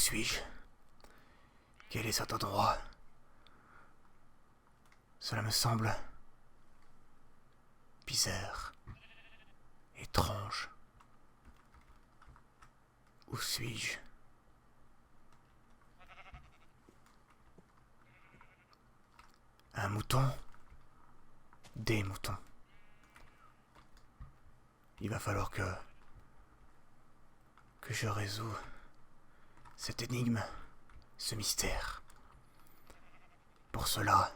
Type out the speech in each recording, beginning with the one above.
suis-je? Quel est cet endroit? Cela me semble bizarre, étrange. Où suis-je? Un mouton? Des moutons. Il va falloir que je résous cette énigme, ce mystère. Pour cela,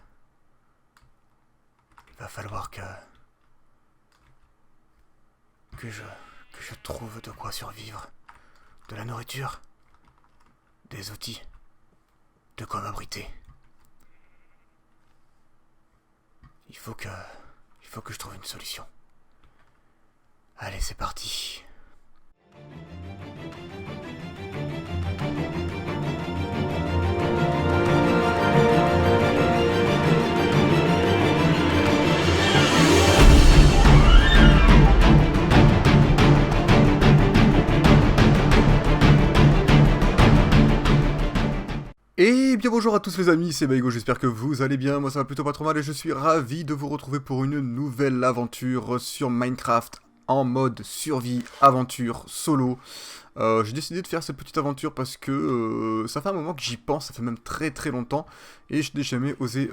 il va falloir que je trouve de quoi survivre. De la nourriture, des outils, de quoi m'abriter. Il faut que je trouve une solution. Allez, c'est parti. Et bien bonjour à tous les amis, c'est Baigo, j'espère que vous allez bien, moi ça va plutôt pas trop mal et je suis ravi de vous retrouver pour une nouvelle aventure sur Minecraft en mode survie, aventure, solo. J'ai décidé de faire cette petite aventure parce que ça fait un moment que j'y pense, ça fait même très longtemps et je n'ai jamais osé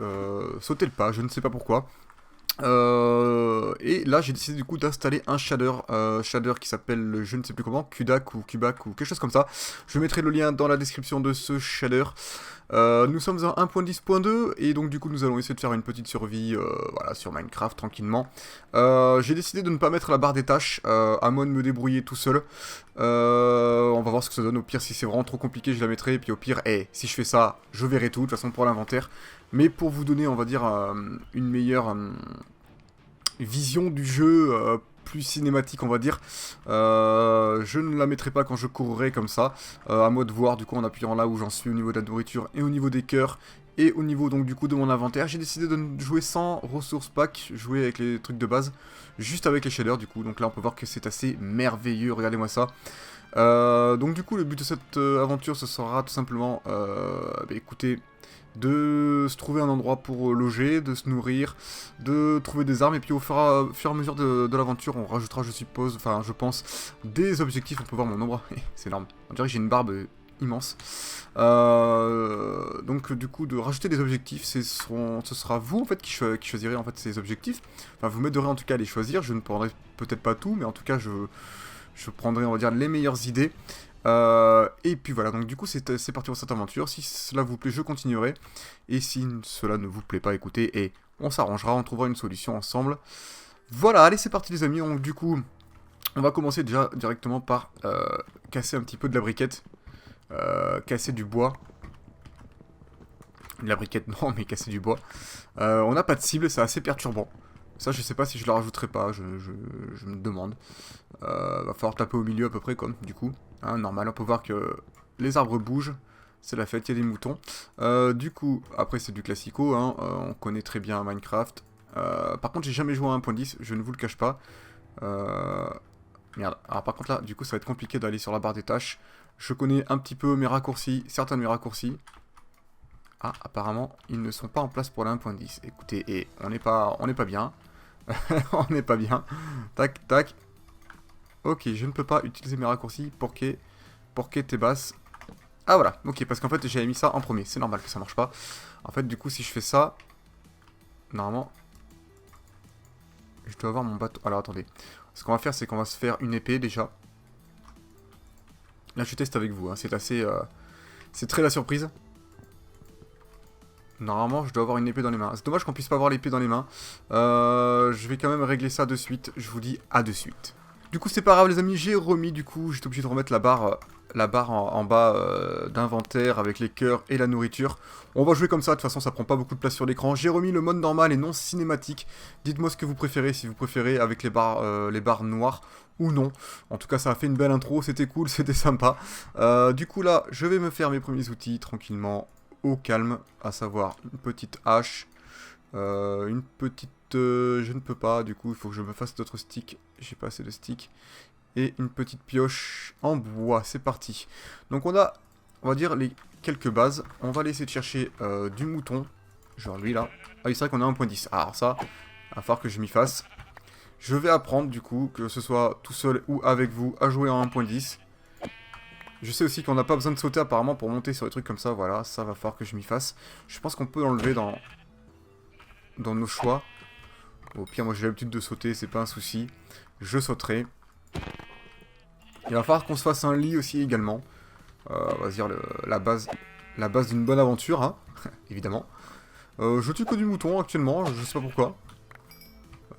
sauter le pas, je ne sais pas pourquoi. Et là j'ai décidé du coup d'installer un shader qui s'appelle je ne sais plus comment, Kudak ou Kubak ou quelque chose comme ça. Je mettrai le lien dans la description de ce shader. Nous sommes à 1.10.2 et donc du coup nous allons essayer de faire une petite survie voilà, sur Minecraft tranquillement. J'ai décidé de ne pas mettre la barre des tâches, à moi de me débrouiller tout seul. On va voir ce que ça donne, au pire si c'est vraiment trop compliqué je la mettrai, et puis au pire, si je fais ça, je verrai tout, de toute façon pour l'inventaire. Mais pour vous donner, on va dire, une meilleure vision du jeu, plus cinématique on va dire, je ne la mettrai pas quand je courrai comme ça, à moi de voir du coup en appuyant là où j'en suis au niveau de la nourriture et au niveau des cœurs. Et au niveau donc du coup de mon inventaire, j'ai décidé de jouer sans ressources pack, jouer avec les trucs de base, juste avec les shaders du coup. Donc là on peut voir que c'est assez merveilleux, regardez-moi ça. Donc du coup le but de cette aventure ce sera tout simplement, écoutez, de se trouver un endroit pour loger, de se nourrir, de trouver des armes, et puis au fur et à mesure de l'aventure, on rajoutera, je suppose, enfin je pense, des objectifs. On peut voir mon nombre, c'est énorme, on dirait que j'ai une barbe immense. Donc du coup, de rajouter des objectifs, ce sera vous en fait qui choisirez en fait ces objectifs. Enfin, vous m'aiderez en tout cas à les choisir, je ne prendrai peut-être pas tout, mais en tout cas je prendrai, on va dire, les meilleures idées. Et puis voilà, donc du coup c'est parti pour cette aventure. Si cela vous plaît, je continuerai. Et si cela ne vous plaît pas, écoutez, et on s'arrangera, on trouvera une solution ensemble. Voilà, allez c'est parti les amis. Donc du coup, on va commencer déjà directement par casser un petit peu de la briquette. Casser du bois. De la briquette non, mais casser du bois. On n'a pas de cible, c'est assez perturbant. Ça je sais pas si je la rajouterai pas, je me demande. Va falloir taper au milieu à peu près comme, du coup. Hein, normal, on peut voir que les arbres bougent. C'est la fête, il y a des moutons. Du coup, après c'est du classico, hein, on connaît très bien Minecraft. Par contre, j'ai jamais joué à 1.10, je ne vous le cache pas. Merde, alors par contre là, du coup ça va être compliqué d'aller sur la barre des tâches. Je connais un petit peu mes raccourcis, certains de mes raccourcis. Ah, apparemment, ils ne sont pas en place pour la 1.10. Écoutez, et on n'est pas bien. On n'est pas bien. Tac, tac. Ok, je ne peux pas utiliser mes raccourcis pour que tes basses. Ah voilà, ok, parce qu'en fait j'avais mis ça en premier, c'est normal que ça marche pas. En fait, du coup, si je fais ça, normalement, je dois avoir mon bateau. Alors attendez, ce qu'on va faire, c'est qu'on va se faire une épée déjà. Là, je teste avec vous, hein. C'est assez, c'est très la surprise. Normalement, je dois avoir une épée dans les mains. C'est dommage qu'on puisse pas avoir l'épée dans les mains. Je vais quand même régler ça de suite. Je vous dis à de suite. Du coup, c'est pas grave les amis, j'ai remis, du coup, j'étais obligé de remettre la barre en bas d'inventaire avec les cœurs et la nourriture. On va jouer comme ça, de toute façon ça prend pas beaucoup de place sur l'écran. J'ai remis le mode normal et non cinématique. Dites-moi ce que vous préférez, si vous préférez avec les barres noires ou non. En tout cas, ça a fait une belle intro, c'était cool, c'était sympa. Du coup là, je vais me faire mes premiers outils tranquillement, au calme, à savoir une petite hache, une petite... je ne peux pas, du coup il faut que je me fasse d'autres sticks, j'ai pas assez de sticks, et une petite pioche en bois, c'est parti. Donc on a on va dire les quelques bases. On va aller essayer de chercher du mouton. Genre lui là. Ah oui, c'est vrai qu'on a 1.10. Alors ça, il va falloir que je m'y fasse. Je vais apprendre du coup, que ce soit tout seul ou avec vous, à jouer en 1.10. Je sais aussi qu'on n'a pas besoin de sauter apparemment pour monter sur des trucs comme ça. Voilà, ça va falloir que je m'y fasse. Je pense qu'on peut l'enlever dans nos choix. Au pire, moi j'ai l'habitude de sauter, c'est pas un souci. Je sauterai. Il va falloir qu'on se fasse un lit aussi également. On va dire la base d'une bonne aventure, hein, évidemment. Je tue que du mouton actuellement, je sais pas pourquoi.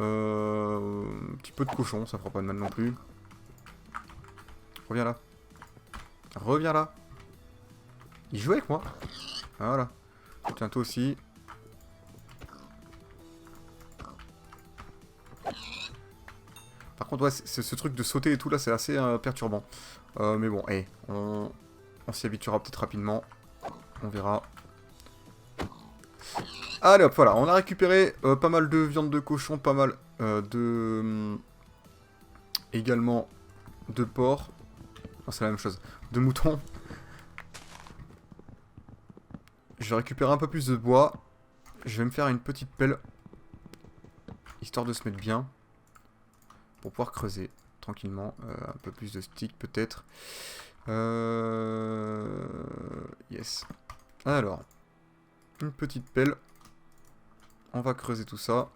Un petit peu de cochon, ça fera pas de mal non plus. Reviens là. Reviens là. Il jouait avec moi. Voilà. Tiens, toi aussi. Par contre, ouais, ce truc de sauter et tout là, c'est assez perturbant. Mais bon, hey, on s'y habituera peut-être rapidement. On verra. Allez hop, voilà, on a récupéré pas mal de viande de cochon, pas mal également de porc. Non, c'est la même chose. De mouton. Je vais récupérer un peu plus de bois. Je vais me faire une petite pelle. Histoire de se mettre bien. Pour pouvoir creuser tranquillement. Un peu plus de stick peut-être. Yes. Alors. Une petite pelle. On va creuser tout ça.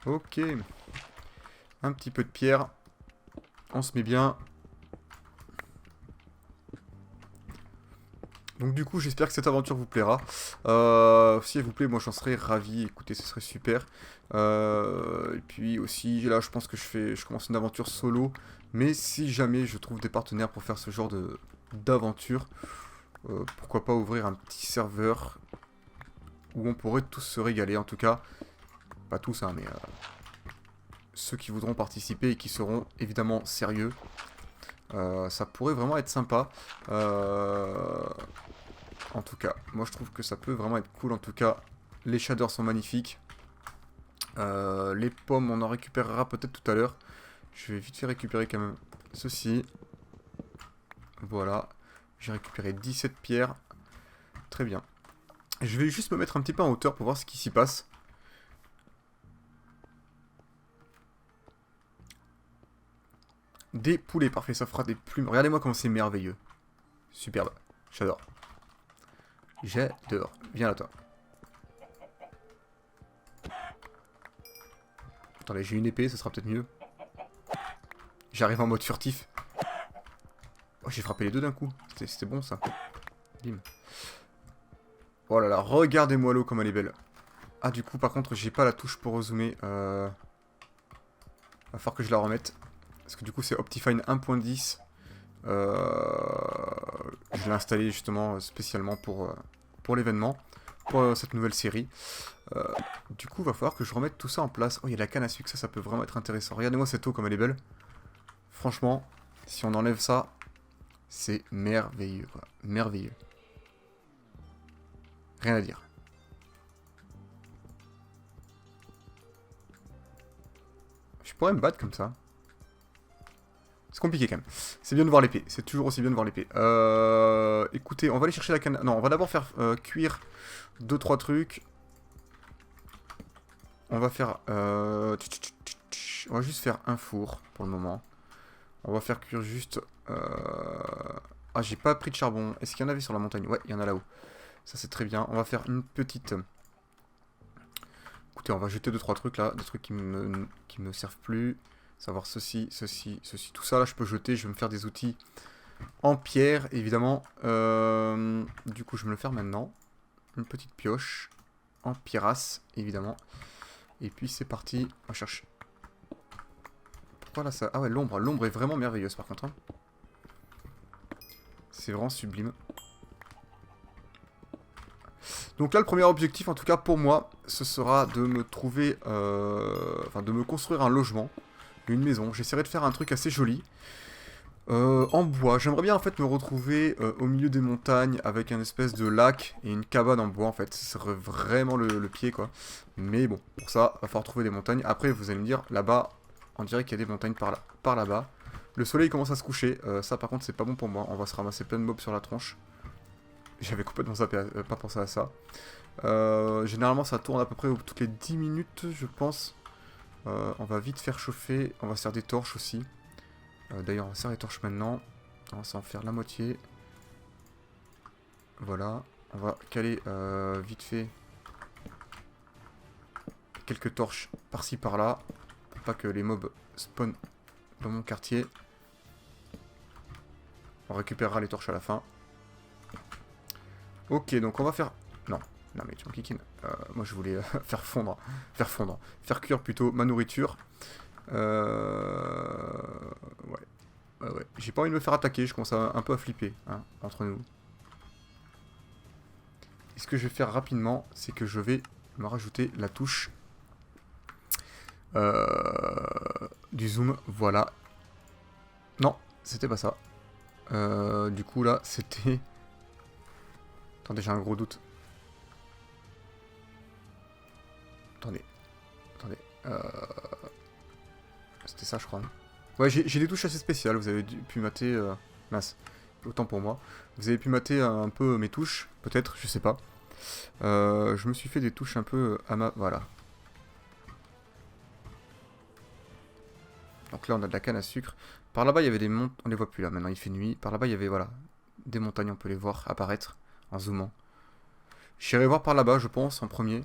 Ok. Un petit peu de pierre. On se met bien. Donc du coup, j'espère que cette aventure vous plaira. Si elle vous plaît, moi j'en serais ravi. Écoutez, ce serait super. Et puis aussi, là, je pense que je commence une aventure solo. Mais si jamais je trouve des partenaires pour faire ce genre d'aventure, pourquoi pas ouvrir un petit serveur où on pourrait tous se régaler. En tout cas, pas tous, hein, mais ceux qui voudront participer et qui seront évidemment sérieux. Ça pourrait vraiment être sympa. En tout cas, moi je trouve que ça peut vraiment être cool. En tout cas, les shaders sont magnifiques. Les pommes, on en récupérera peut-être tout à l'heure. Je vais vite fait récupérer quand même ceci. Voilà. J'ai récupéré 17 pierres. Très bien. Je vais juste me mettre un petit peu en hauteur pour voir ce qui s'y passe. Des poulets, parfait, ça fera des plumes. Regardez-moi comment c'est merveilleux. Superbe, j'adore. J'adore. Viens là, toi. Attendez, j'ai une épée, ce sera peut-être mieux. J'arrive en mode furtif. Oh, j'ai frappé les deux d'un coup. C'était bon, ça. Bim. Oh là là, regardez-moi l'eau comme elle est belle. Ah, du coup, par contre, j'ai pas la touche pour zoomer. Va falloir que je la remette. Parce que du coup, c'est Optifine 1.10. Je l'ai installé justement spécialement pour l'événement, pour cette nouvelle série. Du coup, va falloir que je remette tout ça en place. Oh, il y a de la canne à sucre, ça peut vraiment être intéressant. Regardez-moi cette eau comme elle est belle. Franchement, si on enlève ça, c'est merveilleux, quoi. Merveilleux. Rien à dire. Je pourrais me battre comme ça. C'est compliqué quand même. C'est bien de voir l'épée. C'est toujours aussi bien de voir l'épée. Écoutez, on va aller chercher la canne. Non, on va d'abord faire cuire 2-3 trucs. On va faire... on va juste faire un four pour le moment. On va faire cuire juste... Ah, j'ai pas pris de charbon. Est-ce qu'il y en avait sur la montagne? Ouais, il y en a là-haut. Ça, c'est très bien. On va faire une petite... Écoutez, on va jeter 2-3 trucs là. Des trucs qui me servent plus. Savoir ceci, ceci, ceci, tout ça là je peux jeter, je vais me faire des outils en pierre évidemment. Du coup je vais me le faire maintenant. Une petite pioche en pierrasse évidemment. Et puis c'est parti, on va chercher. Pourquoi là ça... Ah ouais, l'ombre est vraiment merveilleuse par contre. Hein. C'est vraiment sublime. Donc là le premier objectif en tout cas pour moi, ce sera de me trouver... Enfin de me construire un logement. Une maison. J'essaierai de faire un truc assez joli. En bois. J'aimerais bien en fait me retrouver au milieu des montagnes avec un espèce de lac et une cabane en bois en fait. Ce serait vraiment le pied quoi. Mais bon, pour ça, va falloir trouver des montagnes. Après, vous allez me dire, là-bas, on dirait qu'il y a des montagnes par là-bas. Le soleil commence à se coucher. Ça par contre, c'est pas bon pour moi. On va se ramasser plein de mobs sur la tronche. J'avais complètement pas pensé à ça. Généralement, ça tourne à peu près toutes les 10 minutes, je pense. On va vite faire chauffer. On va se faire des torches aussi. D'ailleurs, on va se faire les torches maintenant. On va s'en faire la moitié. Voilà. On va caler vite fait quelques torches par-ci par-là. Pour pas que les mobs spawnent dans mon quartier. On récupérera les torches à la fin. Ok, donc on va faire... Non, non mais tu m'en kikines. Moi je voulais faire fondre. Faire cuire plutôt ma nourriture. Ouais. Ouais. J'ai pas envie de me faire attaquer, je commence un peu à flipper, hein, entre nous. Et ce que je vais faire rapidement, c'est que je vais me rajouter la touche du zoom, voilà. Non, c'était pas ça. Du coup là, c'était... Attendez, j'ai un gros doute. Attendez. C'était ça, je crois. Ouais, j'ai des touches assez spéciales, vous avez pu mater... Mince, autant pour moi. Vous avez pu mater un peu mes touches, peut-être, je sais pas. Je me suis fait des touches un peu à ma... Voilà. Donc là, on a de la canne à sucre. Par là-bas, il y avait des montagnes... On les voit plus là, maintenant il fait nuit. Par là-bas, il y avait, voilà, des montagnes, on peut les voir apparaître en zoomant. J'irai voir par là-bas, je pense, en premier.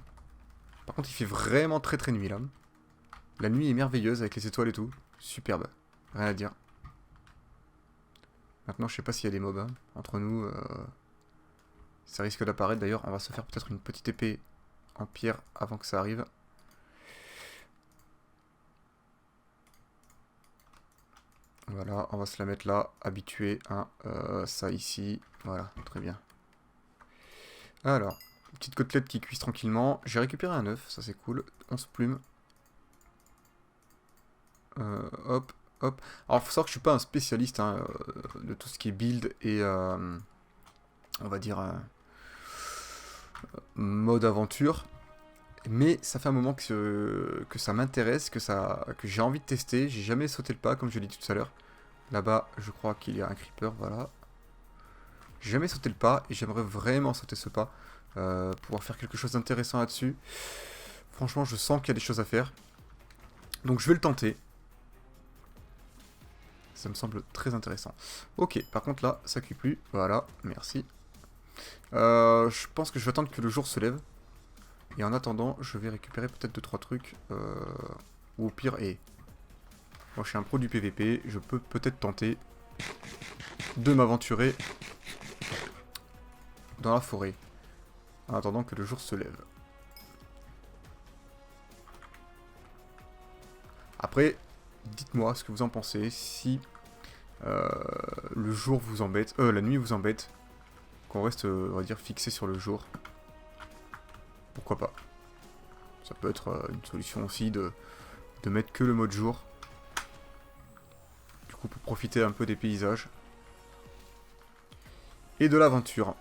Par contre, il fait vraiment très nuit, là. La nuit est merveilleuse, avec les étoiles et tout. Superbe. Rien à dire. Maintenant, je sais pas s'il y a des mobs, hein. Entre nous. Ça risque d'apparaître, d'ailleurs. On va se faire peut-être une petite épée en pierre avant que ça arrive. Voilà, on va se la mettre là, habitué, hein, ça ici, voilà, très bien. Alors, petite côtelette qui cuise tranquillement, j'ai récupéré un œuf, ça c'est cool, 11 plumes. Hop, hop. Alors, faut savoir que je suis pas un spécialiste hein, de tout ce qui est build et, on va dire, mode aventure. Mais ça fait un moment que ça m'intéresse, que j'ai envie de tester. J'ai jamais sauté le pas, comme je l'ai dit tout à l'heure. Là-bas, je crois qu'il y a un creeper, voilà. J'ai jamais sauté le pas et j'aimerais vraiment sauter ce pas. Pouvoir faire quelque chose d'intéressant là-dessus. Franchement, je sens qu'il y a des choses à faire. Donc je vais le tenter. Ça me semble très intéressant. Ok, par contre là, ça cuit plus. Voilà, merci. Je pense que je vais attendre que le jour se lève. Et en attendant, je vais récupérer peut-être 2-3 trucs. Ou au pire, moi je suis un pro du PVP, je peux peut-être tenter de m'aventurer dans la forêt. En attendant que le jour se lève. Après, dites-moi ce que vous en pensez. Si le jour vous embête, la nuit vous embête, qu'on reste, on va dire, fixé sur le jour. Pourquoi pas. Ça peut être une solution aussi de mettre que le mode jour. Du coup, pour profiter un peu des paysages. Et de l'aventure.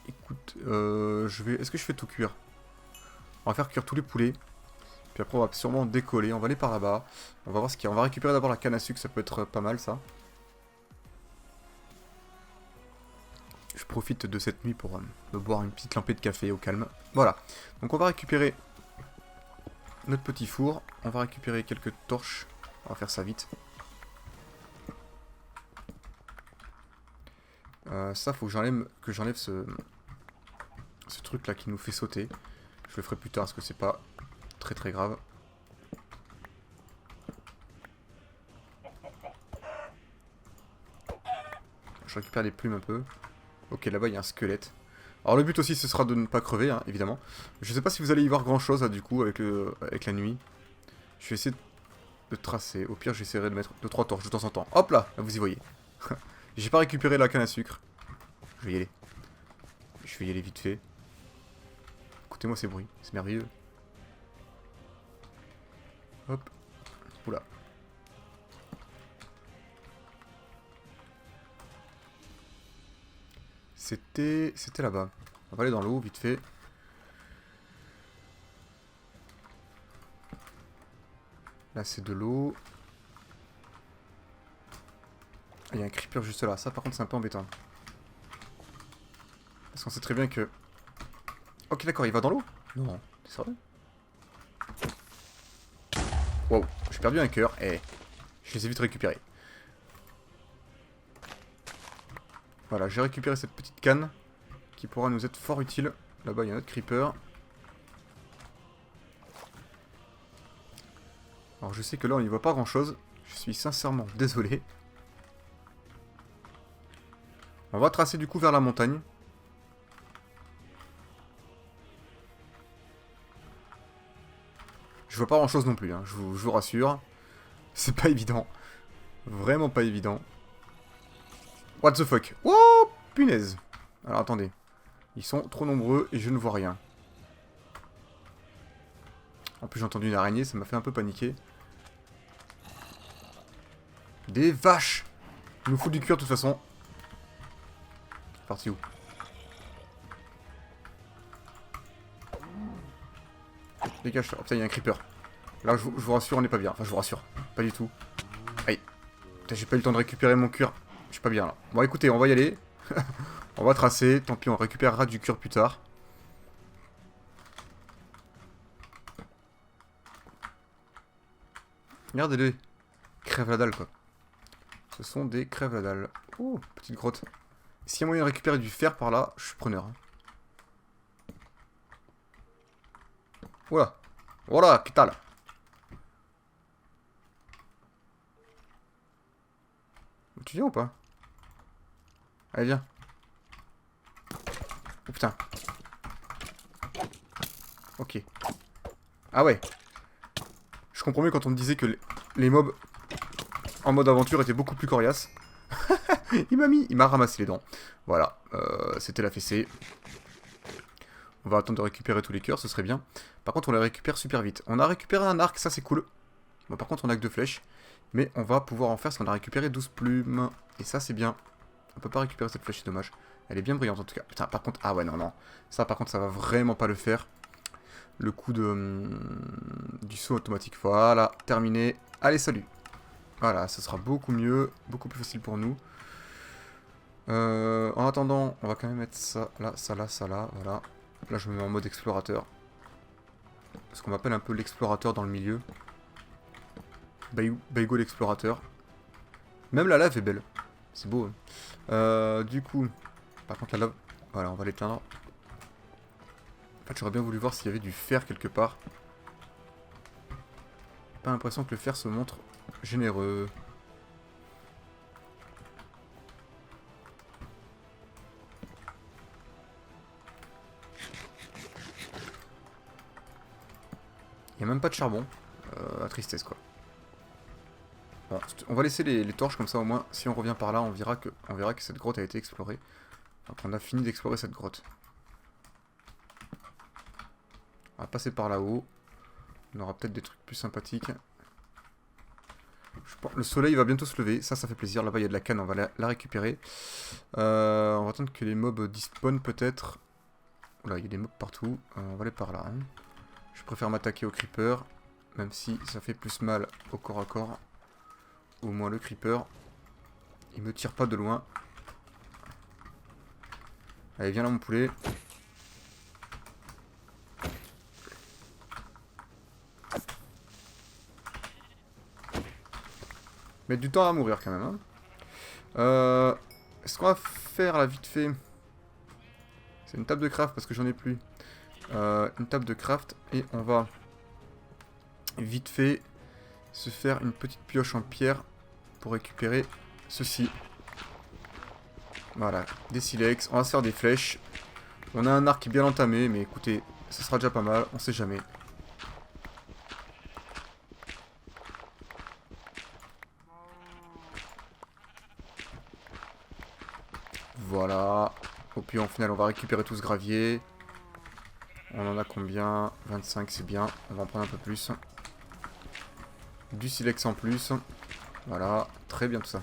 Écoute, est-ce que je fais tout cuire? On va faire cuire tous les poulets. Puis après, on va sûrement décoller. On va aller par là-bas. On va voir ce qu'il y a. On va récupérer d'abord la canne à sucre. Ça peut être pas mal, ça. Je profite de cette nuit pour me boire une petite lampée de café au calme. Voilà. Donc on va récupérer notre petit four. On va récupérer quelques torches. On va faire ça vite. Ça, faut que j'enlève ce truc là qui nous fait sauter. Je le ferai plus tard parce que c'est pas très grave. Je récupère les plumes un peu. Ok, là-bas il y a un squelette. Alors le but aussi ce sera de ne pas crever, hein, évidemment. Je sais pas si vous allez y voir grand chose là, du coup avec la nuit. Je vais essayer de tracer. Au pire j'essaierai de mettre 2-3 torches de temps en temps. Hop là, vous y voyez. J'ai pas récupéré la canne à sucre. Je vais y aller. Je vais y aller vite fait. Écoutez-moi ces bruits, c'est merveilleux. Hop. Oula. C'était là-bas. On va aller dans l'eau, vite fait. Là, c'est de l'eau. Il y a un creeper juste là. Ça, par contre, c'est un peu embêtant. Parce qu'on sait très bien que... Ok, d'accord, il va dans l'eau? Non, t'es sérieux? Wow, j'ai perdu un cœur. Eh, je les ai vite récupérés. Voilà, j'ai récupéré cette petite canne qui pourra nous être fort utile. Là-bas, il y a un autre creeper. Alors, je sais que là, on n'y voit pas grand-chose. Je suis sincèrement désolé. On va tracer du coup vers la montagne. Je vois pas grand-chose non plus, hein, je vous rassure. C'est pas évident. Vraiment pas évident. What the fuck? Oh, punaise. Alors, attendez. Ils sont trop nombreux et je ne vois rien. En plus, j'ai entendu une araignée, ça m'a fait un peu paniquer. Des vaches! Il nous faut du cuir de toute façon. C'est parti où? Dégage. Oh putain, il y a un creeper. Là, je vous rassure, on n'est pas bien. Enfin, je vous rassure. Pas du tout. Aïe. Putain, j'ai pas eu le temps de récupérer mon cuir. Je suis pas bien là. Bon, écoutez, on va y aller. On va tracer. Tant pis, on récupérera du cuir plus tard. Regardez-les. Crève la dalle, quoi. Ce sont des crèves la dalle. Oh, petite grotte. S'il y a moyen de récupérer du fer par là, je suis preneur. Hein. Voilà. Voilà, qu'est-ce que tu viens ou pas? Allez, viens. Oh putain. Ok. Ah ouais. Je comprends mieux quand on me disait que les mobs en mode aventure étaient beaucoup plus coriaces. Il m'a ramassé les dents. Voilà. C'était la fessée. On va attendre de récupérer tous les cœurs, ce serait bien. Par contre, on les récupère super vite. On a récupéré un arc, ça c'est cool. Bon, par contre, on a que 2 flèches. Mais on va pouvoir en faire parce qu'on a récupéré 12 plumes. Et ça, c'est bien. On peut pas récupérer cette flèche, c'est dommage. Elle est bien brillante en tout cas. Putain, par contre... Ah ouais, non, non. Ça, par contre, ça va vraiment pas le faire. Le coup de... du saut automatique. Voilà, terminé. Allez, salut. Voilà, ça sera beaucoup mieux. Beaucoup plus facile pour nous. En attendant, on va quand même mettre ça là, ça là, ça là. Voilà. Là, je me mets en mode explorateur. Ce qu'on m'appelle un peu l'explorateur dans le milieu. Baigo l'explorateur. Même la lave est belle. C'est beau. Hein. Du coup, par contre la lave... Voilà, on va l'éteindre. En fait, j'aurais bien voulu voir s'il y avait du fer quelque part. Pas l'impression que le fer se montre généreux. Il n'y a même pas de charbon. La tristesse, quoi. Bon, on va laisser les torches comme ça, au moins, si on revient par là, on verra que cette grotte a été explorée. Donc on a fini d'explorer cette grotte. On va passer par là-haut. On aura peut-être des trucs plus sympathiques. Le soleil va bientôt se lever, ça fait plaisir. Là-bas il y a de la canne, on va la récupérer. On va attendre que les mobs dispawnent peut-être. Oula, il y a des mobs partout. On va aller par là. Hein. Je préfère m'attaquer au creeper, même si ça fait plus mal au corps à corps. Au moins le creeper, il me tire pas de loin. Allez, viens là mon poulet. Mettre du temps à mourir quand même. Hein. Ce qu'on va faire là vite fait, c'est une table de craft parce que j'en ai plus. Une table de craft et on va vite fait se faire une petite pioche en pierre pour récupérer ceci. Voilà, des silex, on va se faire des flèches. On a un arc bien entamé, mais écoutez, ça sera déjà pas mal, on sait jamais. Voilà. Au puis au final, on va récupérer tout ce gravier. On en a combien? 25, c'est bien. On va en prendre un peu plus. Du silex en plus. Voilà, très bien tout ça.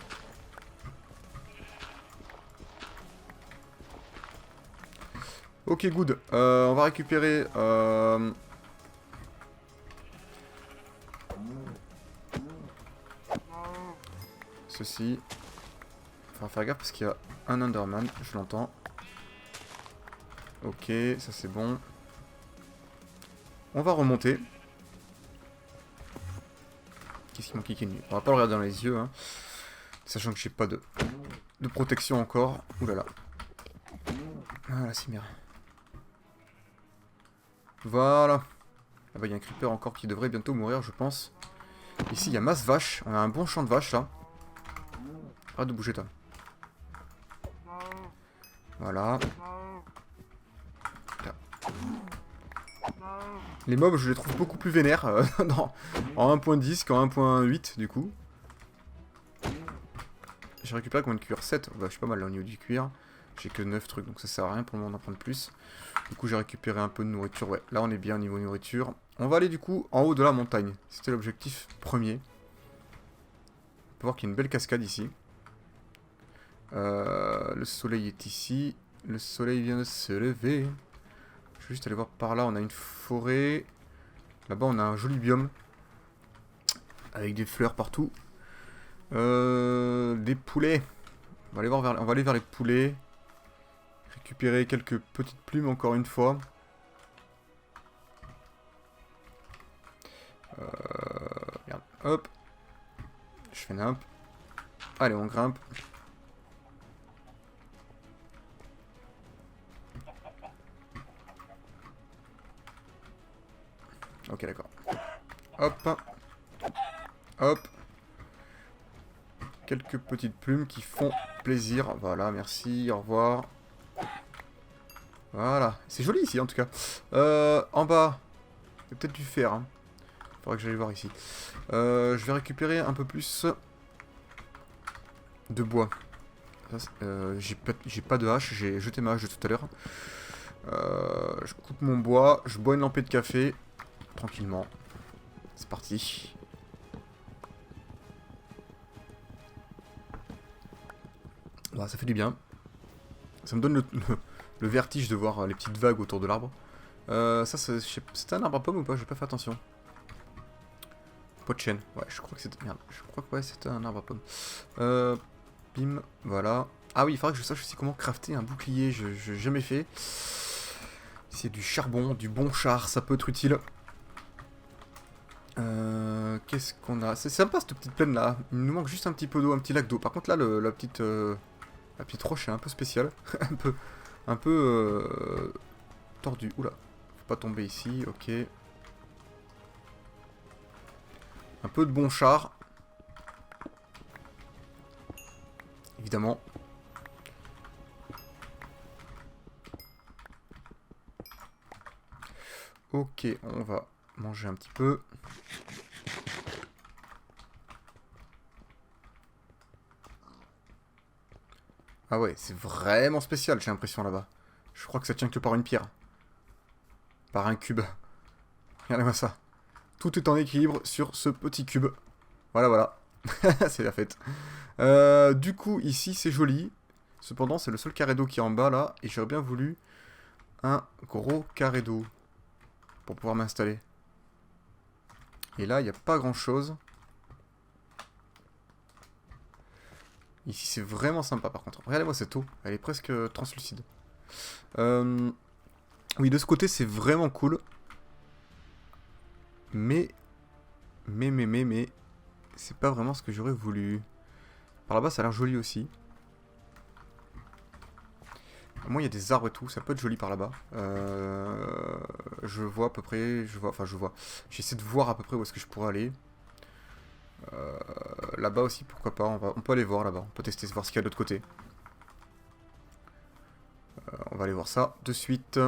Ok, good. On va récupérer... ceci. Faut faire gaffe parce qu'il y a un Enderman, je l'entends. Ok, ça c'est bon. On va remonter. Qu'est-ce qui m'a cliqué nu? On va pas le regarder dans les yeux, hein. Sachant que j'ai pas de protection encore. Ouh là là. Ah la cimère. Voilà. Ah bah il y a un creeper encore qui devrait bientôt mourir, je pense. Ici il y a masse vache. On a un bon champ de vaches là. Arrête de bouger toi. Voilà. Là. Les mobs je les trouve beaucoup plus vénères en 1.10 qu'en 1.8 du coup. J'ai récupéré combien de cuir? 7. Bah, je suis pas mal là au niveau du cuir. J'ai que 9 trucs donc ça sert à rien pour le moment d'en prendre plus. Du coup j'ai récupéré un peu de nourriture. Ouais, là on est bien au niveau nourriture. On va aller du coup en haut de la montagne. C'était l'objectif premier. On peut voir qu'il y a une belle cascade ici. Le soleil est ici. Le soleil vient de se lever. Je vais juste aller voir par là. On a une forêt. Là-bas on a un joli biome. Avec des fleurs partout. Des poulets. On va aller vers les poulets. Récupérer quelques petites plumes encore une fois. Regarde, hop. Je fais nimp. Allez, on grimpe. Ok, d'accord. Hop. Hop. Quelques petites plumes qui font plaisir. Voilà, merci, au revoir. Voilà. C'est joli ici, en tout cas. En bas. Il y a peut-être du fer. Hein. Faudrait que j'aille voir ici. Je vais récupérer un peu plus de bois. J'ai pas de hache. J'ai jeté ma hache de tout à l'heure. Je coupe mon bois. Je bois une lampée de café. Tranquillement. C'est parti. Voilà, ça fait du bien. Ça me donne le vertige de voir les petites vagues autour de l'arbre. Ça, c'était un arbre à pomme ou pas? J'ai pas fait attention. Pot de chêne. Ouais, je crois que c'était... Merde. Je crois que ouais, c'était un arbre à pomme. Bim. Voilà. Ah oui, il faudrait que je sache aussi comment crafter un bouclier. Je n'ai jamais fait. C'est du charbon, du bon char. Ça peut être utile. Qu'est-ce qu'on a? C'est sympa cette petite plaine là. Il nous manque juste un petit peu d'eau, un petit lac d'eau. Par contre là, la petite roche est un peu spéciale. un peu tordue. Oula. Faut pas tomber ici, ok. Un peu de bon char. Évidemment. Ok, on va manger un petit peu. Ah ouais, c'est vraiment spécial, j'ai l'impression là-bas. Je crois que ça tient que par une pierre. Par un cube. Regardez-moi ça. Tout est en équilibre sur ce petit cube. Voilà, voilà. C'est la fête. Du coup, ici, c'est joli. Cependant, c'est le seul carré d'eau qui est en bas, là. Et j'aurais bien voulu un gros carré d'eau pour pouvoir m'installer. Et là, il n'y a pas grand-chose. Ici, c'est vraiment sympa, par contre. Regardez-moi cette eau. Elle est presque translucide. Oui, de ce côté, c'est vraiment cool. Mais... c'est pas vraiment ce que j'aurais voulu. Par là-bas, ça a l'air joli aussi. Moi, il y a des arbres et tout, ça peut être joli par là-bas. Je vois à peu près, j'essaie de voir à peu près où est-ce que je pourrais aller. Là-bas aussi, pourquoi pas, on peut aller voir là-bas, on peut tester, voir ce qu'il y a de l'autre côté. On va aller voir ça de suite.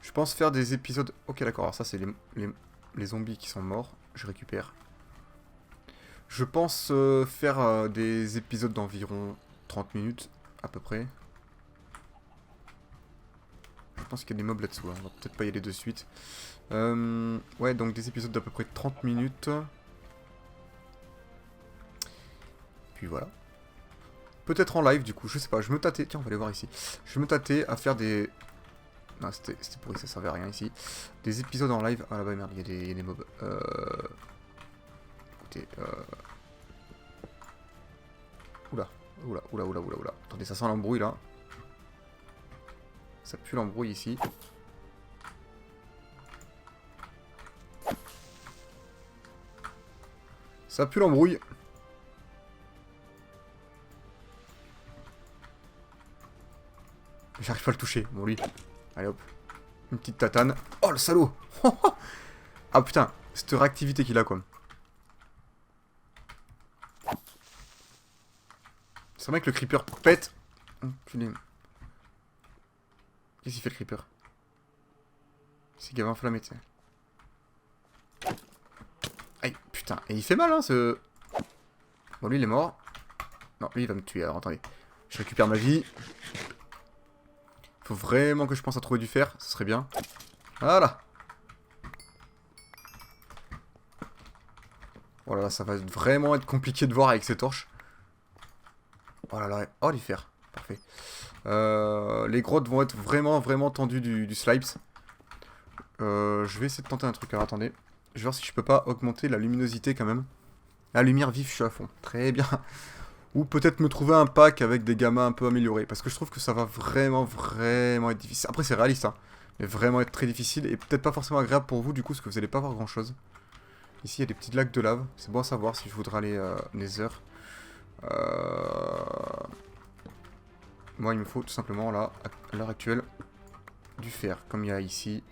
Je pense faire des épisodes... Ok, d'accord, alors ça, c'est les zombies qui sont morts, je récupère. Je pense faire des épisodes d'environ 30 minutes, à peu près. Je pense qu'il y a des mobs là-dessous, hein. On va peut-être pas y aller de suite. Ouais, donc des épisodes d'à peu près 30 minutes. Puis voilà. Peut-être en live du coup, je sais pas, je me tâtais, tiens on va aller voir ici. Je me tâtais à faire des Non, c'était pourri, ça servait à rien ici. Des épisodes en live. Ah là-bas, merde, il y a des mobs. Écoutez, Oula, oula. Attendez, ça sent l'embrouille là. Ça pue l'embrouille ici. Ça pue l'embrouille. J'arrive pas à le toucher. Bon, lui. Allez hop. Une petite tatane. Oh, le salaud. Ah putain, cette réactivité qu'il a quoi. C'est vrai que le creeper pète. Oh, putain. Qu'est-ce qu'il fait le creeper? C'est gamin enflammé, tu sais. Aïe, putain. Et il fait mal, hein, ce... Bon, lui, il est mort. Non, lui, il va me tuer. Alors, attendez. Je récupère ma vie. Faut vraiment que je pense à trouver du fer. Ce serait bien. Voilà. Oh là là, ça va vraiment être compliqué de voir avec ces torches. Oh là là. Oh, du fer. Parfait. Les grottes vont être vraiment tendues du slipes. Je vais essayer de tenter un truc. Alors, attendez. Je vais voir si je peux pas augmenter la luminosité quand même. La lumière vive, je suis à fond. Très bien. Ou peut-être me trouver un pack avec des gammas un peu améliorés. Parce que je trouve que ça va vraiment être difficile. Après, c'est réaliste, hein. Mais vraiment être très difficile. Et peut-être pas forcément agréable pour vous, du coup, parce que vous allez pas voir grand-chose. Ici, il y a des petites lacs de lave. C'est bon à savoir si je voudrais aller Nether. Moi, il me faut tout simplement, là, à l'heure actuelle, du fer. Comme il y a ici.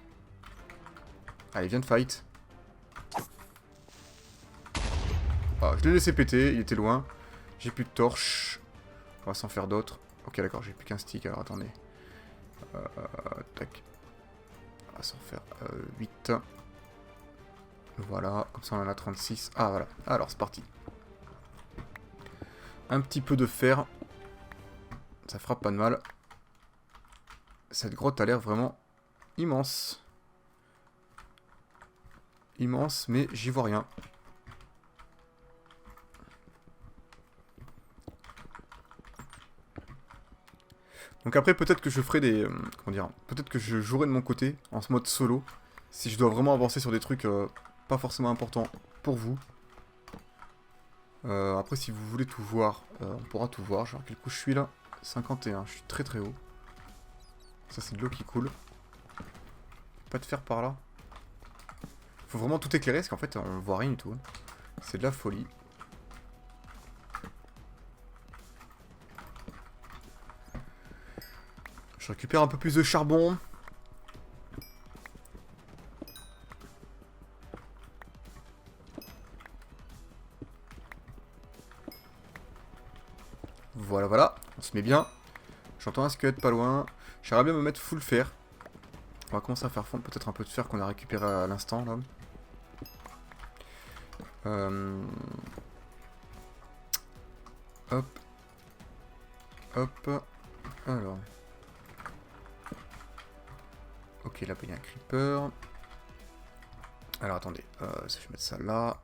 Allez, viens de fight. Ah, je l'ai laissé péter, il était loin. J'ai plus de torches. On va s'en faire d'autres. Ok, d'accord, j'ai plus qu'un stick, alors attendez. Tac. On va s'en faire 8. Voilà, comme ça on en a 36. Ah, voilà. Alors, c'est parti. Un petit peu de fer. Ça fera pas de mal. Cette grotte a l'air vraiment immense. Immense, mais j'y vois rien. Donc après, peut-être que je ferai des... comment dire? Peut-être que je jouerai de mon côté, en ce mode solo, si je dois vraiment avancer sur des trucs pas forcément importants pour vous. Après, si vous voulez tout voir, on pourra tout voir. Genre, quel coup je suis là? 51, je suis très haut. Ça, c'est de l'eau qui coule. Pas de fer par là. Faut vraiment tout éclairer, parce qu'en fait, on voit rien du tout. C'est de la folie. Je récupère un peu plus de charbon. Voilà. On se met bien. J'entends un squelette pas loin. J'aimerais bien me mettre full fer. On va commencer à faire fondre peut-être un peu de fer qu'on a récupéré à l'instant, là. Hop. Alors. Ok, là, il y a un creeper. Alors, attendez. Je vais mettre ça là.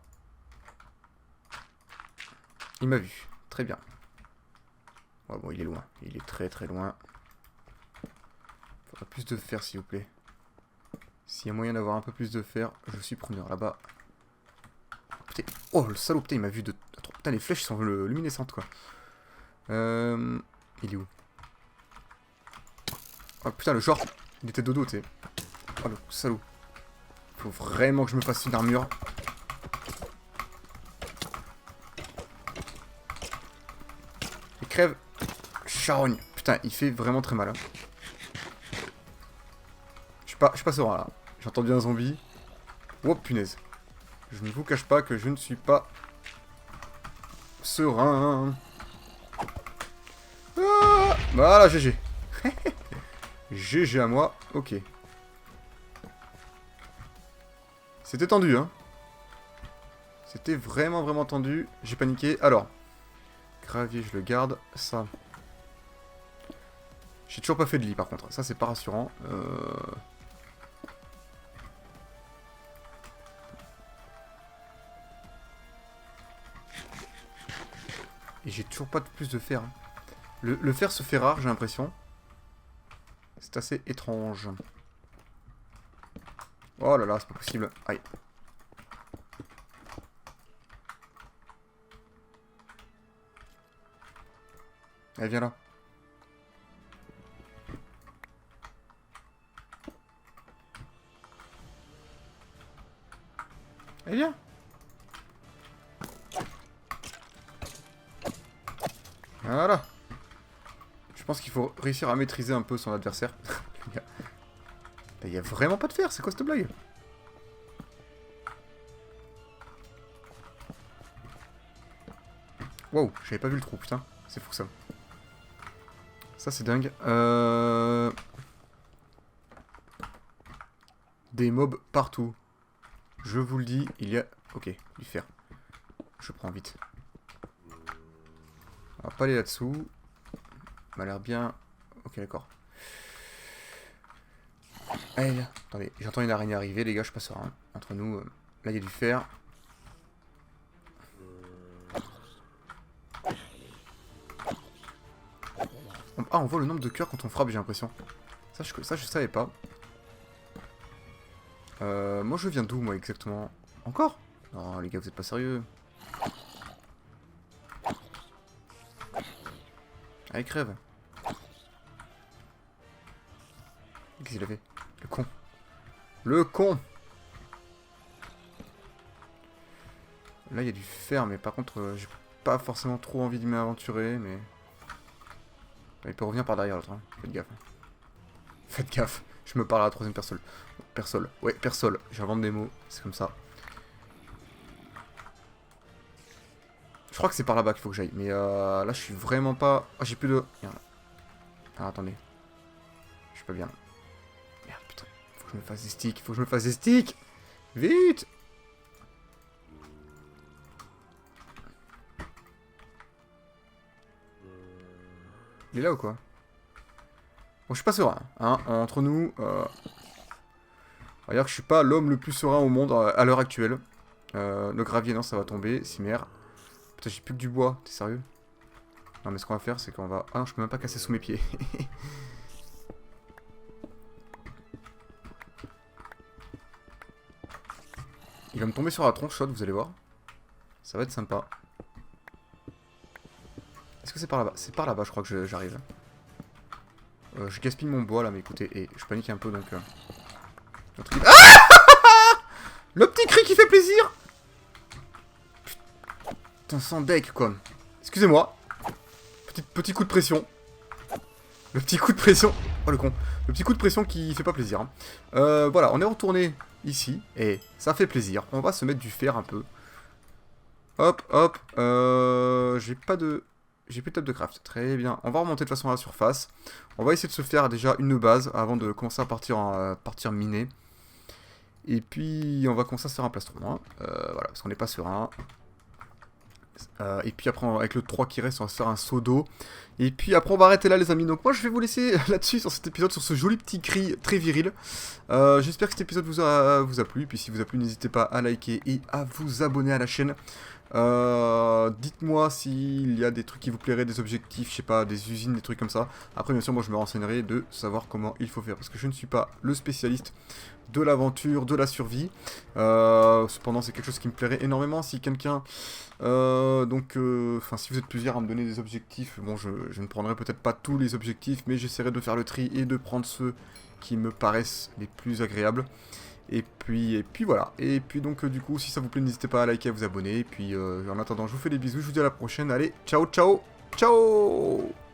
Il m'a vu. Très bien. Ouais, bon, il est loin. Il est très loin. Faudrait plus de fer, s'il vous plaît. S'il y a moyen d'avoir un peu plus de fer, je suis preneur là-bas. Putain. Oh, le salaud, putain, il m'a vu de... Attends, putain, les flèches sont luminescentes, quoi. Il est où? Oh, putain, le short. Il était dodo, tu sais. Oh, le salaud. Faut vraiment que je me fasse une armure. Il crève. Charogne. Putain, il fait vraiment très mal. Hein. Je suis pas serein, là. J'ai entendu un zombie. Oh, punaise. Je ne vous cache pas que je ne suis pas serein. Ah, voilà, GG. GG à moi. Ok. C'était tendu, hein. C'était vraiment tendu. J'ai paniqué. Alors. Gravier, je le garde. Ça. J'ai toujours pas fait de lit, par contre. Ça, c'est pas rassurant. Et j'ai toujours pas de plus de fer. Hein. Le fer se fait rare, j'ai l'impression. C'est assez étrange. Oh là là, c'est pas possible. Aïe. Allez, viens là. Allez, viens. Voilà. Je pense qu'il faut réussir à maîtriser un peu son adversaire. Il y a vraiment pas de fer, c'est quoi cette blague? Wow, j'avais pas vu le trou, putain. C'est fou ça. Ça c'est dingue. Des mobs partout. Je vous le dis, il y a... Ok, du fer. Je prends vite. On va pas aller là-dessous. Ça m'a l'air bien... Ok, d'accord. Allez, là. Attendez, j'entends une araignée arriver, les gars, je passe rien. Entre nous, là, il y a du fer. Ah, on voit le nombre de cœurs quand on frappe, j'ai l'impression. Ça, je savais pas. Moi, je viens d'où, moi, exactement? Encore? Non, les gars, vous êtes pas sérieux. Allez, crève. Qu'est-ce qu'il a fait? Le con. Le con! Là, il y a du fer, mais par contre, j'ai pas forcément trop envie de m'aventurer, mais... Il peut revenir par derrière l'autre, hein. Faites gaffe. Faites gaffe. Je me parle à la troisième personne. Persol. Ouais, persol. J'invente des mots, c'est comme ça. Je crois que c'est par là-bas qu'il faut que j'aille. Mais là, je suis vraiment pas... Ah, j'ai plus de... Merde. Ah, attendez. Je suis pas bien. Merde, putain. Faut que je me fasse des sticks. Faut que je me fasse des sticks. Vite! Il est là ou quoi? Bon, je suis pas serein. Hein, entre nous... On va dire que je suis pas l'homme le plus serein au monde à l'heure actuelle. Le gravier, non, ça va tomber. Cimère. Putain, j'ai plus que du bois. T'es sérieux? Non, mais ce qu'on va faire, c'est qu'on va... Ah non, je peux même pas casser sous mes pieds. Il va me tomber sur la tronche shot, vous allez voir. Ça va être sympa. Est-ce que c'est par là-bas? C'est par là-bas, je crois que j'arrive. Je gaspille mon bois, là, mais écoutez, et je panique un peu, donc... Ah, le petit cri qui fait plaisir! Putain, sans deck, quoi. Excusez-moi. Petit coup de pression. Le petit coup de pression. Oh, le con. Le petit coup de pression qui fait pas plaisir. Hein. Voilà, on est retourné ici. Et ça fait plaisir. On va se mettre du fer un peu. Hop, hop. J'ai pas de... J'ai plus de table de craft. Très bien. On va remonter de façon à la surface. On va essayer de se faire déjà une base avant de commencer à partir miner. Et puis, on va commencer à se faire un plastron. Hein. Voilà, parce qu'on n'est pas serein. Et puis après, avec le 3 qui reste, on va se faire un seau d'eau. Et puis après, on va arrêter là, les amis. Donc moi, je vais vous laisser là-dessus, sur cet épisode, sur ce joli petit cri très viril. J'espère que cet épisode vous a plu. Et puis si vous a plu, n'hésitez pas à liker et à vous abonner à la chaîne. Dites-moi s'il y a des trucs qui vous plairaient, des objectifs, je sais pas, des usines, des trucs comme ça. Après, bien sûr, moi, je me renseignerai de savoir comment il faut faire. Parce que je ne suis pas le spécialiste de l'aventure, de la survie. Cependant, c'est quelque chose qui me plairait énormément. Si quelqu'un... enfin, si vous êtes plusieurs à me donner des objectifs, bon, je ne prendrai peut-être pas tous les objectifs, mais j'essaierai de faire le tri et de prendre ceux qui me paraissent les plus agréables. Et puis voilà. Et puis donc, du coup, si ça vous plaît, n'hésitez pas à liker, à vous abonner. Et puis, en attendant, je vous fais des bisous. Je vous dis à la prochaine. Allez, ciao, ciao, ciao!